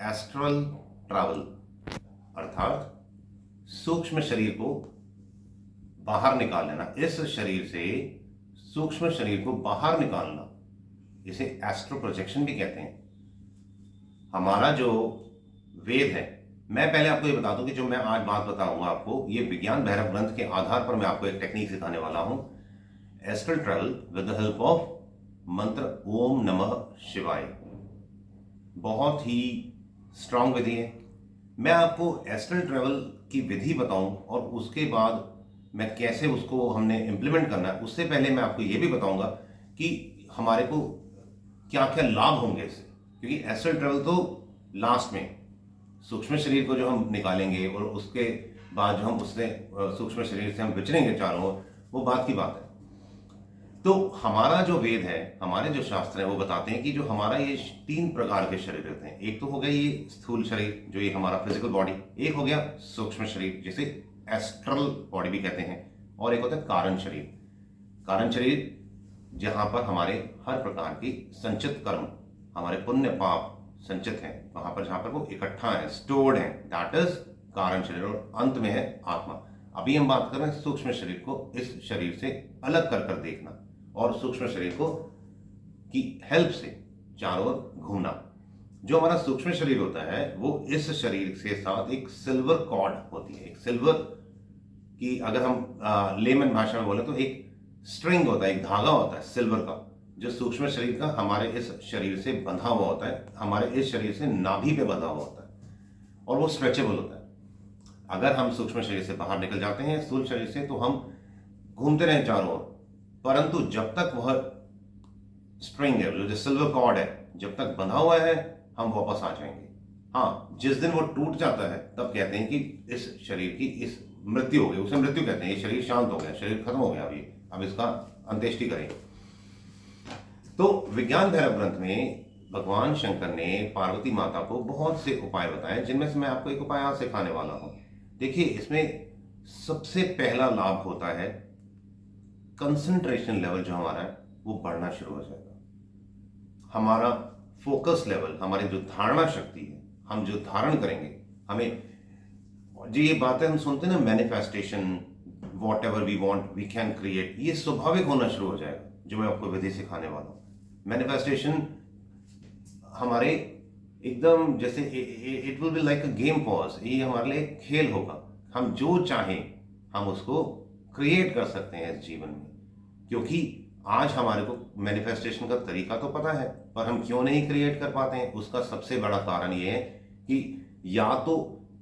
Astral travel अर्थात सूक्ष्म शरीर को बाहर निकाल लेना, इस शरीर से सूक्ष्म शरीर को बाहर निकालना, इसे एस्ट्रो प्रोजेक्शन भी कहते हैं। हमारा जो वेद है, मैं पहले आपको ये बता दूं कि जो मैं आज बात बताऊंगा आपको, ये विज्ञान भैरव ग्रंथ के आधार पर मैं आपको एक टेक्निक सिखाने वाला हूं। Astral travel with the help of मंत्र ओम नमः शिवाय। बहुत ही स्ट्रांग विधि है। मैं आपको एस्ट्रल ट्रैवल की विधि बताऊं और उसके बाद मैं कैसे उसको हमने इंप्लीमेंट करना है, उससे पहले मैं आपको ये भी बताऊंगा कि हमारे को क्या क्या लाभ होंगे इससे। क्योंकि एस्ट्रल ट्रैवल तो लास्ट में सूक्ष्म शरीर को जो हम निकालेंगे और उसके बाद जो हम उससे सूक्ष्म शरीर से हम विचरेंगे चारों ओर, वो बात की बात है। तो हमारा जो वेद है, हमारे जो शास्त्र है, वो बताते हैं कि जो हमारा ये 3 प्रकार के शरीर होते हैं। एक तो हो गया ये स्थूल शरीर, जो ये हमारा फिजिकल बॉडी। एक हो गया सूक्ष्म शरीर, जिसे एस्ट्रल बॉडी भी कहते हैं। और एक होता है कारण शरीर। कारण शरीर जहां पर हमारे हर प्रकार की संचित कर्म, हमारे पुण्य पाप संचित हैं, वहां पर जहां पर वो इकट्ठा है, स्टोर्ड है, दैट इज कारण शरीर। और अंत में है आत्मा। अभी हम बात कर रहे हैं सूक्ष्म शरीर को इस शरीर से अलग कर कर देखना और सूक्ष्म शरीर को की हेल्प से चारों ओर घूमना। जो हमारा सूक्ष्म शरीर होता है वो इस शरीर के साथ एक सिल्वर कॉर्ड होती है। एक सिल्वर की अगर हम लेमन भाषा में बोले तो एक स्ट्रिंग होता है, एक धागा होता है सिल्वर का, जो सूक्ष्म शरीर का हमारे इस शरीर से बंधा हुआ होता है, हमारे इस शरीर से नाभि पे बंधा हुआ होता है और वो स्ट्रेचेबल होता है। अगर हम सूक्ष्म शरीर से बाहर निकल जाते हैं स्थूल शरीर से, तो हम घूमते रहें चारों ओर, परंतु जब तक वह स्ट्रिंग है, जो सिल्वर कॉर्ड है, जब तक बंधा हुआ है, हम वापस आ जाएंगे। हाँ, जिस दिन वो टूट जाता है तब कहते हैं कि इस शरीर की इस मृत्यु हो गई, उसे मृत्यु कहते हैं। ये शरीर शांत हो गया, शरीर खत्म हो गया, अभी अब इसका अंत्येष्टि करेंगे। तो विज्ञान भैरव ग्रंथ में भगवान शंकर ने पार्वती माता को बहुत से उपाय बताए, जिनमें से मैं आपको एक उपाय आज सिखाने वाला हूं। देखिए, इसमें सबसे पहला लाभ होता है कंसंट्रेशन लेवल जो हमारा है वो बढ़ना शुरू हो जाएगा। हमारा फोकस लेवल, हमारी जो धारणा शक्ति है, हम जो धारण करेंगे, हमें जो ये बातें हम सुनते हैं ना, manifestation, whatever we want we can create, ये स्वाभाविक होना शुरू हो जाएगा, जो मैं आपको विधि सिखाने वाला हूं। मैनिफेस्टेशन हमारे एकदम जैसे it will be like a game pause, ये हमारे लिए खेल होगा। हम जो चाहें हम उसको क्रिएट कर सकते हैं इस जीवन में। क्योंकि आज हमारे को मैनिफेस्टेशन का तरीका तो पता है, पर हम क्यों नहीं क्रिएट कर पाते हैं, उसका सबसे बड़ा कारण ये है कि या तो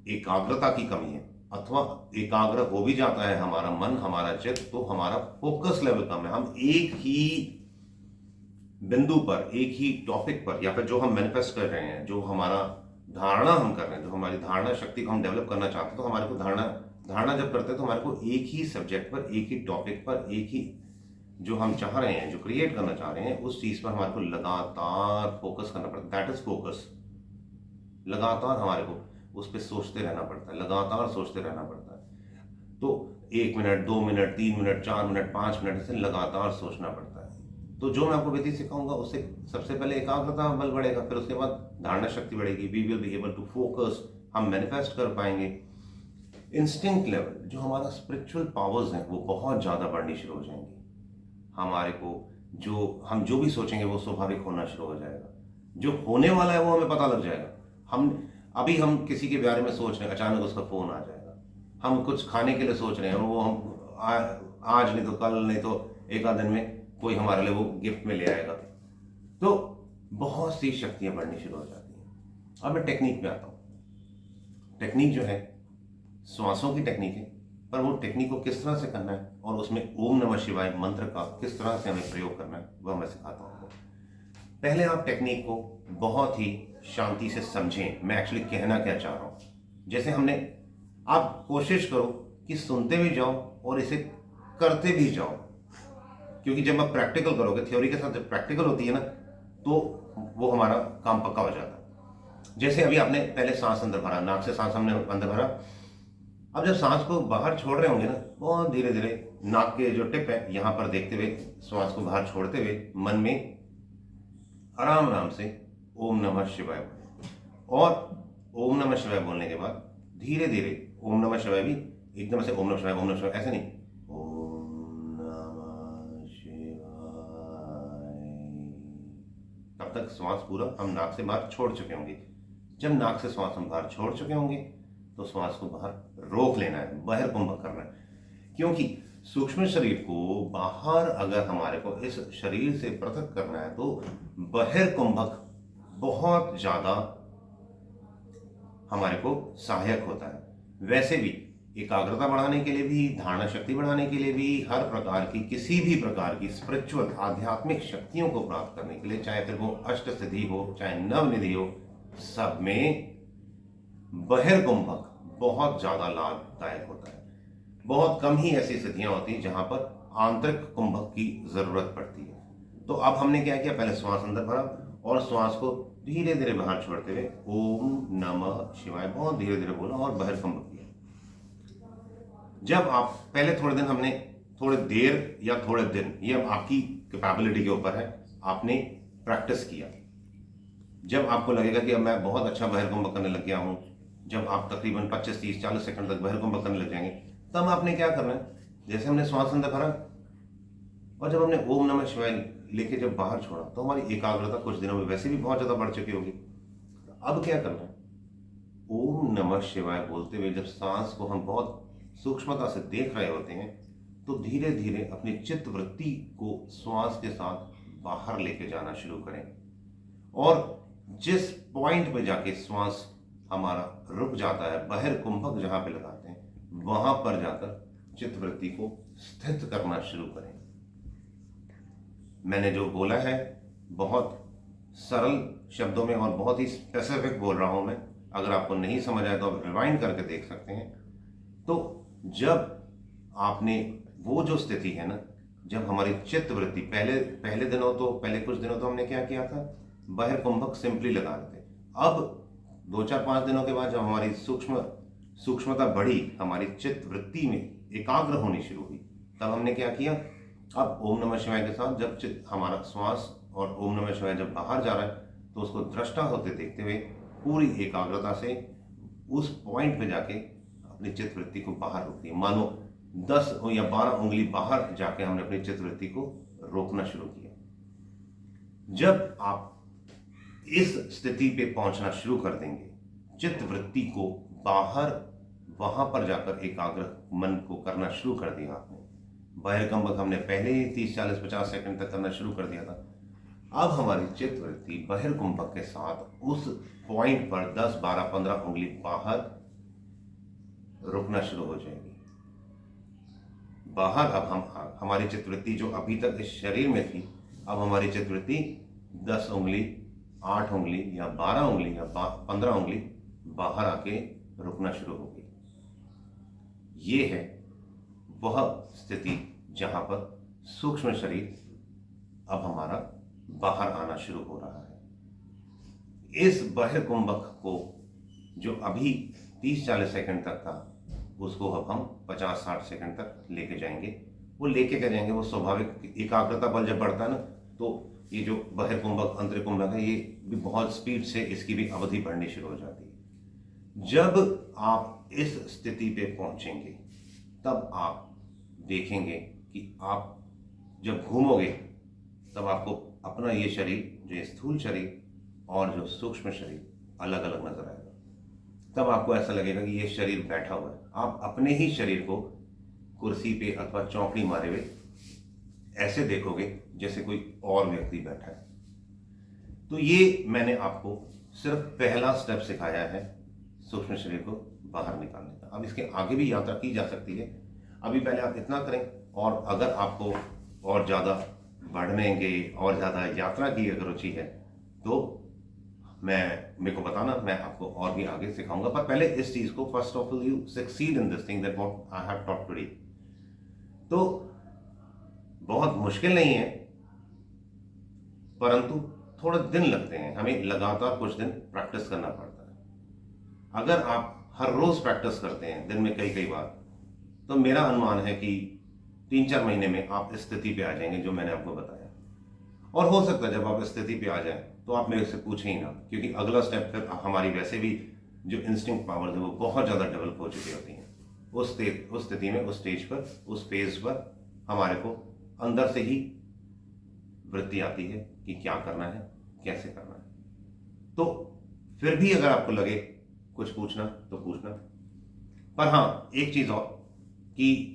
एकाग्रता की कमी है, अथवा एकाग्र हो भी जाता है हमारा मन, हमारा चित्त, तो हमारा फोकस लेवल कम है। हम एक ही बिंदु पर, एक ही टॉपिक पर, या फिर जो हम मैनिफेस्ट कर रहे हैं, जो हमारा धारणा हम कर रहे हैं, जो हमारी धारणा शक्ति को हम डेवलप करना चाहते हैं, तो हमारे को धारणा जब करते हैं तो हमारे को एक ही सब्जेक्ट पर, एक ही टॉपिक पर, एक ही जो हम चाह रहे हैं, जो क्रिएट करना चाह रहे हैं, उस चीज पर हमारे को लगातार फोकस करना पड़ता है। That is focus. लगातार हमारे को उस पर सोचते रहना पड़ता है, लगातार सोचते रहना पड़ता है। तो 1 minute, 2 minute, 3 minute, 4 minute, 5 minute से लगातार सोचना पड़ता है। तो जो मैं आपको विधि सिखाऊंगा, उससे सबसे पहले एकाग्रता बल बढ़ेगा, फिर उसके बाद धारणा शक्ति बढ़ेगी, we will be able to focus, हम मैनिफेस्ट कर पाएंगे। इंस्टिंक्ट लेवल, जो हमारा स्पिरिचुअल पावर्स हैं, वो बहुत ज़्यादा बढ़नी शुरू हो जाएंगी। हमारे को हम जो भी सोचेंगे वो स्वाभाविक होना शुरू हो जाएगा। जो होने वाला है वो हमें पता लग जाएगा। हम किसी के बारे में सोच रहे हैं, अचानक उसका फोन आ जाएगा। हम कुछ खाने के लिए सोच रहे हैं, वो हम आज नहीं तो कल, नहीं तो एक आध दिन में कोई हमारे लिए वो गिफ्ट में ले आएगा। तो बहुत सी शक्तियां बढ़नी शुरू हो जाती हैं। अब मैं टेक्निक में आता हूं। टेक्निक जो है श्वासों की टेक्निक है, पर वो टेक्निक को किस तरह से करना है और उसमें ओम नमः शिवाय मंत्र का किस तरह से हमें प्रयोग करना है, वह मैं सिखाता हूँ। पहले आप टेक्निक को बहुत ही शांति से समझें, मैं एक्चुअली कहना क्या चाह रहा हूँ। जैसे आप कोशिश करो कि सुनते भी जाओ और इसे करते भी जाओ, क्योंकि जब आप प्रैक्टिकल करोगे, थ्योरी के साथ जब प्रैक्टिकल होती है ना, तो वो हमारा काम पक्का हो जाता है। जैसे अभी आपने पहले सांस अंदर भरा, नाक से सांस हमने अंदर भरा। अब जब सांस को बाहर छोड़ रहे होंगे ना, बहुत धीरे धीरे नाक के जो टिप है यहां पर देखते हुए श्वास को बाहर छोड़ते हुए मन में आराम आराम से ओम नमः शिवाय। और ओम नमः शिवाय बोलने के बाद धीरे धीरे ओम नमः शिवाय भी एकदम से ओम नमः शिवाय ऐसे नहीं, ओम नमः शिवाय, तब तक श्वास पूरा हम नाक से बाहर छोड़ चुके होंगे। जब नाक से श्वास हम बाहर छोड़ चुके होंगे तो श्वास को बाहर रोक लेना है, बाहर कुंभक करना है। क्योंकि सूक्ष्म शरीर को बाहर अगर हमारे को इस शरीर से पृथक करना है तो बाहर कुंभक बहुत ज्यादा हमारे को सहायक होता है। वैसे भी एकाग्रता बढ़ाने के लिए भी, धारणा शक्ति बढ़ाने के लिए भी, हर प्रकार की किसी भी प्रकार की स्पिरिचुअल आध्यात्मिक शक्तियों को प्राप्त करने के लिए, चाहे फिर वो अष्ट सिद्धि हो चाहे नवनिधि हो, सब में बाहर कुंभक बहुत ज्यादा लाभदायक होता है। बहुत कम ही ऐसी स्थितियां होती हैं जहां पर आंतरिक कुंभक की जरूरत पड़ती है। तो अब हमने क्या किया, पहले श्वास अंदर भरा और श्वास को धीरे धीरे बाहर छोड़ते हुए ओम नमः शिवाय बहुत धीरे धीरे बोला और बाहर कुंभक किया। जब आप पहले थोड़े दिन, हमने थोड़े देर या थोड़े दिन, ये आपकी कैपेबिलिटी के ऊपर है, आपने प्रैक्टिस किया। जब आपको लगेगा कि अब मैं बहुत अच्छा बाहर कुंभक करने लग गया हूं, जब आप तकरीबन 25, 30, 40 सेकंड तक बाहर कुंभक करने लग जाएंगे, तब आपने क्या करना है, जैसे हमने श्वास अंदर भरा और जब हमने ओम नमः शिवाय लेके जब बाहर छोड़ा तो हमारी एकाग्रता कुछ दिनों में वैसे भी बहुत ज्यादा बढ़ चुकी होगी। अब क्या करना है, ओम नमः शिवाय बोलते हुए जब सांस को हम बहुत सूक्ष्मता से देख रहे होते हैं तो धीरे धीरे अपनी चित्त वृत्ति को श्वास के साथ बाहर लेके जाना शुरू करें और जिस पॉइंट पे जाके श्वास हमारा रुक जाता है, बाहर कुंभक जहां पे लगाते हैं, वहां पर जाकर चित्त वृत्ति को स्थित करना शुरू करें। मैंने जो बोला है बहुत सरल शब्दों में और बहुत ही स्पेसिफिक बोल रहा हूं मैं, अगर आपको नहीं समझ आए तो आप रिवाइंड करके देख सकते हैं। तो जब आपने वो जो स्थिति है ना, जब हमारी चित्त वृत्ति पहले दिनों तो पहले कुछ दिनों तो हमने क्या किया था, बाहर कुंभक सिंपली लगा रहे थे। अब 2-4-5 दिनों के बाद जब हमारी सूक्ष्मता बढ़ी, हमारी चित्त वृत्ति में एकाग्र होनी शुरू हुई, तब हमने क्या किया, अब ओम नमः शिवाय के साथ जब हमारा श्वास और ओम नमः शिवाय जब बाहर जा रहा है तो उसको दृष्टा होते देखते हुए पूरी एकाग्रता से उस पॉइंट पे जाके अपनी चित्त वृत्ति को बाहर रोक दिया। मानो 10 या 12 उंगली बाहर जाके हमने अपनी चित्त वृत्ति को रोकना शुरू किया। जब आप इस स्थिति पे पहुंचना शुरू कर देंगे, चित्त वृत्ति को बाहर वहां पर जाकर एकाग्र मन को करना शुरू कर दिया आपने, बाहर कुंभक हमने पहले ही 30, 40, 50 सेकंड तक करना शुरू कर दिया था। अब हमारी चित्त वृत्ति बाहर कुंभक के साथ उस पॉइंट पर 10, 12, 15 उंगली बाहर रुकना शुरू हो जाएगी। बाहर अब हमारी चित्त वृत्ति जो अभी तक इस शरीर में थी, अब हमारी चित्त वृत्ति 10 उंगली, 8 उंगली या 12 उंगली या 15 उंगली बाहर आके रुकना शुरू होगी। ये है वह स्थिति जहां पर सूक्ष्म शरीर अब हमारा बाहर आना शुरू हो रहा है। इस बाह्य कुंभक को जो अभी 30-40 सेकंड तक था, उसको अब हम 50-60 सेकंड तक लेके जाएंगे। वो लेके क्या जाएंगे, वो स्वाभाविक एकाग्रता बल जब बढ़ता है ना, तो ये जो बाह्य कुंभक अंतरिक कुंभक है, ये भी बहुत स्पीड से इसकी भी अवधि बढ़नी शुरू हो जाती है। जब आप इस स्थिति पे पहुंचेंगे तब आप देखेंगे कि आप जब घूमोगे तब आपको अपना ये शरीर, जो स्थूल शरीर और जो सूक्ष्म शरीर अलग अलग नजर आएगा। तब आपको ऐसा लगेगा कि ये शरीर बैठा हुआ है। आप अपने ही शरीर को कुर्सी पे अथवा चौकड़ी मारे हुए ऐसे देखोगे जैसे कोई और व्यक्ति बैठा है। तो ये मैंने आपको सिर्फ पहला स्टेप सिखाया है सूक्ष्म शरीर को बाहर निकालने का। अब इसके आगे भी यात्रा की जा सकती है। अभी पहले आप इतना करें, और अगर आपको और ज़्यादा बढ़ने की और ज़्यादा यात्रा की अगर रुचि है तो मेरे को बताना, मैं आपको और भी आगे सिखाऊंगा। पर पहले इस चीज़ को, first of all you succeed in this thing that what I have taught today. तो बहुत मुश्किल नहीं है, परंतु थोड़े दिन लगते हैं, हमें लगातार कुछ दिन प्रैक्टिस करना पड़ता है। अगर आप हर रोज प्रैक्टिस करते हैं दिन में कई कई बार, तो मेरा अनुमान है कि 3-4 महीने में आप इस स्थिति पे आ जाएंगे जो मैंने आपको बताया। और हो सकता है जब आप इस स्थिति पे आ जाएं तो आप मेरे से पूछें ही ना, क्योंकि अगला स्टेप फिर हमारी वैसे भी जो इंस्टिंक्ट पावर्स है वो बहुत ज़्यादा डेवलप हो चुकी होती हैं। उस स्थिति में, उस स्टेज पर, उस फेज पर हमारे को अंदर से ही वृत्ति आती है कि क्या करना है, कैसे करना है। तो फिर भी अगर आपको लगे कुछ पूछना तो पूछना, पर हाँ एक चीज और, कि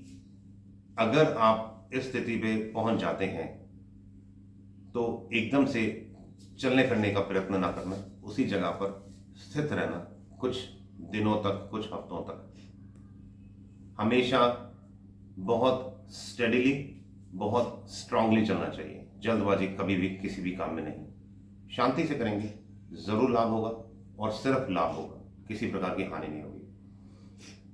अगर आप इस स्थिति पे पहुंच जाते हैं तो एकदम से चलने फिरने का प्रयत्न ना करना, उसी जगह पर स्थित रहना कुछ दिनों तक, कुछ हफ्तों तक। हमेशा बहुत स्टेडिली, बहुत स्ट्रांगली चलना चाहिए। जल्दबाजी कभी भी किसी भी काम में नहीं। शांति से करेंगे जरूर लाभ होगा, और सिर्फ लाभ होगा, किसी प्रकार की हानि नहीं होगी।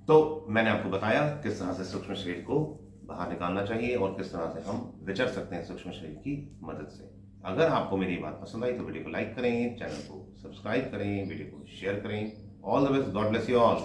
तो मैंने आपको बताया किस तरह से सूक्ष्म शरीर को बाहर निकालना चाहिए और किस तरह से हम विचर सकते हैं सूक्ष्म शरीर की मदद से। अगर आपको मेरी बात पसंद आई तो वीडियो को लाइक करें, चैनल को सब्सक्राइब करें, वीडियो को शेयर करें। All the best, God bless you all.